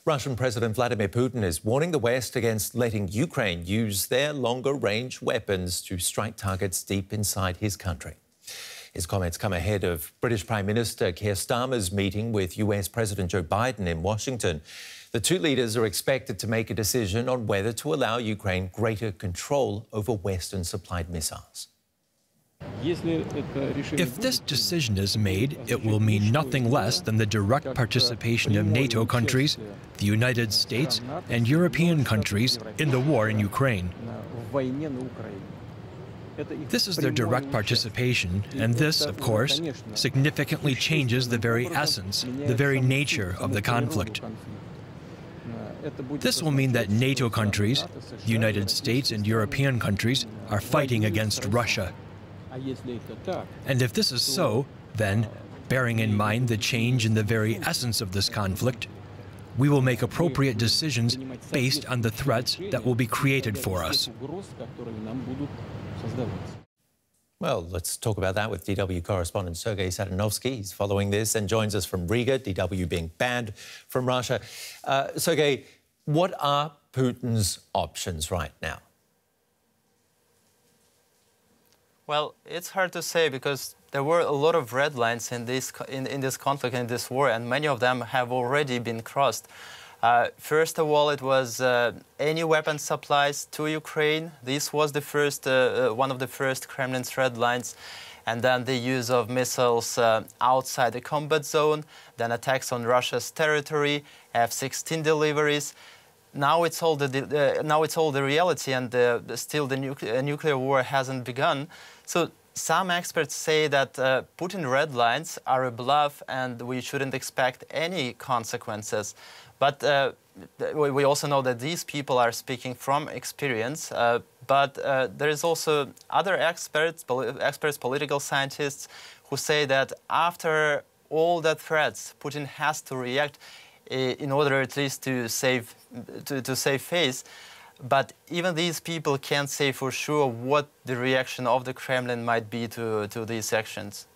Russian President Vladimir Putin is warning the West against letting Ukraine use their longer-range weapons to strike targets deep inside his country. His comments come ahead of British Prime Minister Keir Starmer's meeting with US President Joe Biden in Washington. The two leaders are expected to make a decision on whether to allow Ukraine greater control over Western-supplied missiles. If this decision is made, it will mean nothing less than the direct participation of NATO countries, the United States, and European countries in the war in Ukraine. This is their direct participation, and this, of course, significantly changes the very essence, the very nature of the conflict. This will mean that NATO countries, the United States and European countries, are fighting against Russia. And if this is so, then, bearing in mind the change in the very essence of this conflict, we will make appropriate decisions based on the threats that will be created for us. Well, let's talk about that with DW correspondent Sergei Satanovsky. He's following this and joins us from Riga, DW being banned from Russia. Sergei, what are Putin's options right now? Well, it's hard to say because there were a lot of red lines in this conflict, in this war, and many of them have already been crossed. First of all, it was any weapon supplies to Ukraine. This was the first, one of the first Kremlin's red lines. And then the use of missiles outside the combat zone, then attacks on Russia's territory, F-16 deliveries. Now it's all the reality, and still the nuclear war hasn't begun. So some experts say that Putin red lines are a bluff, and we shouldn't expect any consequences. But we also know that these people are speaking from experience. But there is also other experts, political scientists, who say that after all the threats, Putin has to react in order at least to save face. But even these people can't say for sure what the reaction of the Kremlin might be to these actions.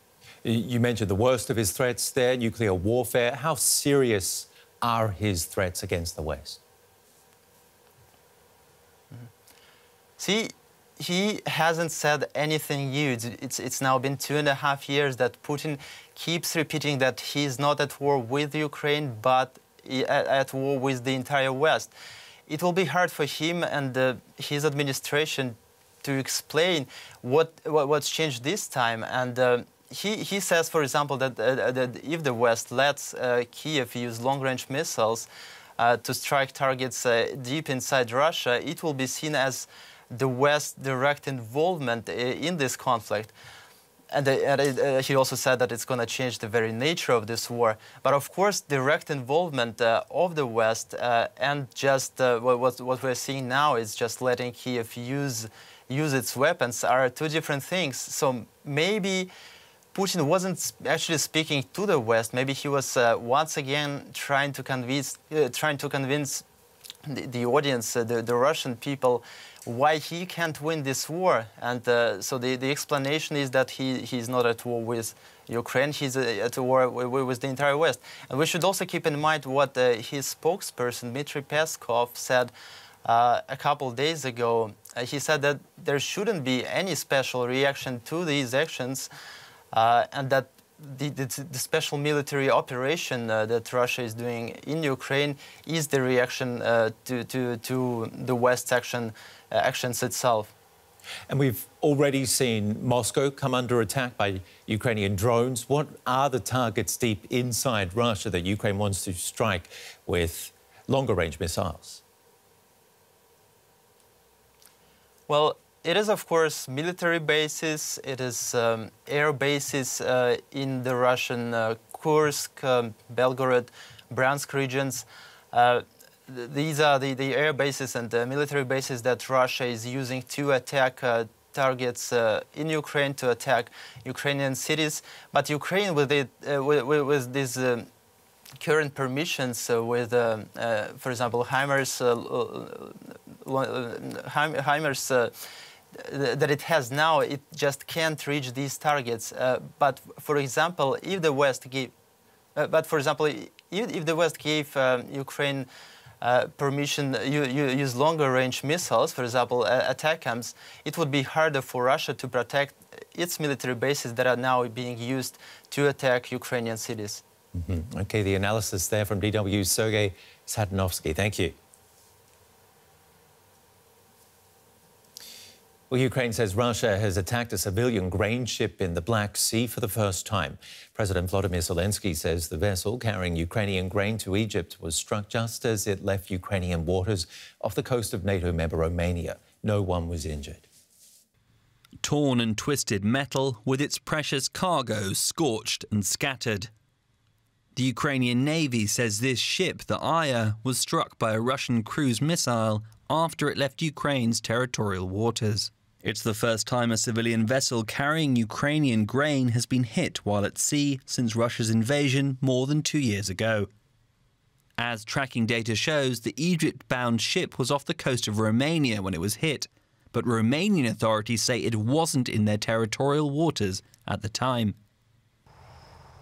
You mentioned the worst of his threats there, nuclear warfare. How serious are his threats against the West? See, he hasn't said anything new. It's now been 2.5 years that Putin keeps repeating that he's not at war with Ukraine, but at war with the entire West. It will be hard for him and his administration to explain what's changed this time. And he says, for example, that if the West lets Kiev use long-range missiles to strike targets deep inside Russia, it will be seen as the West's direct involvement in this conflict. And he also said that it's going to change the very nature of this war. But of course, direct involvement of the West and just what we're seeing now is just letting Kiev use its weapons are two different things. So maybe Putin wasn't actually speaking to the West. Maybe he was once again trying to convince the audience, the Russian people, why he can't win this war. And so the explanation is that he's not at war with Ukraine, he's at war with the entire West. And we should also keep in mind what his spokesperson, Dmitry Peskov, said a couple of days ago. He said that there shouldn't be any special reaction to these actions, and that the special military operation that Russia is doing in Ukraine is the reaction to the West's actions itself. And we've already seen Moscow come under attack by Ukrainian drones. What are the targets deep inside Russia that Ukraine wants to strike with longer-range missiles? Well, it is, of course, military bases, it is air bases in the Russian Kursk, Belgorod, Bryansk regions. These are the air bases and the military bases that Russia is using to attack targets in Ukraine, to attack Ukrainian cities. But Ukraine, with these current permissions, with, for example, HIMARS that it has now, it just can't reach these targets. But for example, if the West if the West gave Ukraine permission use longer-range missiles, for example, ATACMS, it would be harder for Russia to protect its military bases that are now being used to attack Ukrainian cities. Mm-hmm. Okay, the analysis there from DW's Sergei Satanovsky. Thank you. Well, Ukraine says Russia has attacked a civilian grain ship in the Black Sea for the first time. President Vladimir Zelenskyy says the vessel carrying Ukrainian grain to Egypt was struck just as it left Ukrainian waters off the coast of NATO member Romania. No one was injured. Torn and twisted metal with its precious cargo scorched and scattered. The Ukrainian Navy says this ship, the Aya, was struck by a Russian cruise missile after it left Ukraine's territorial waters. It's the first time a civilian vessel carrying Ukrainian grain has been hit while at sea since Russia's invasion more than 2 years ago. As tracking data shows, the Egypt-bound ship was off the coast of Romania when it was hit, but Romanian authorities say it wasn't in their territorial waters at the time.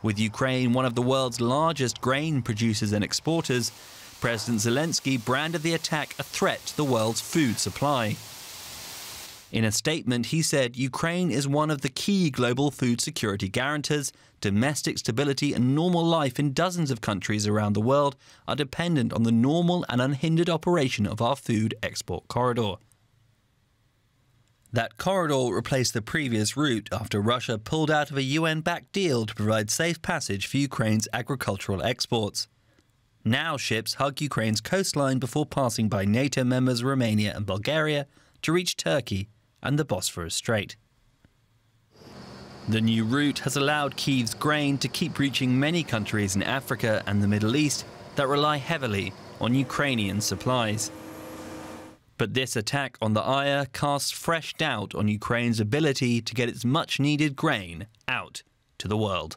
With Ukraine one of the world's largest grain producers and exporters, President Zelenskyy branded the attack a threat to the world's food supply. In a statement, he said Ukraine is one of the key global food security guarantors. Domestic stability and normal life in dozens of countries around the world are dependent on the normal and unhindered operation of our food export corridor. That corridor replaced the previous route after Russia pulled out of a UN-backed deal to provide safe passage for Ukraine's agricultural exports. Now ships hug Ukraine's coastline before passing by NATO members Romania and Bulgaria to reach Turkey and the Bosphorus Strait. The new route has allowed Kyiv's grain to keep reaching many countries in Africa and the Middle East that rely heavily on Ukrainian supplies. But this attack on the Aya casts fresh doubt on Ukraine's ability to get its much-needed grain out to the world.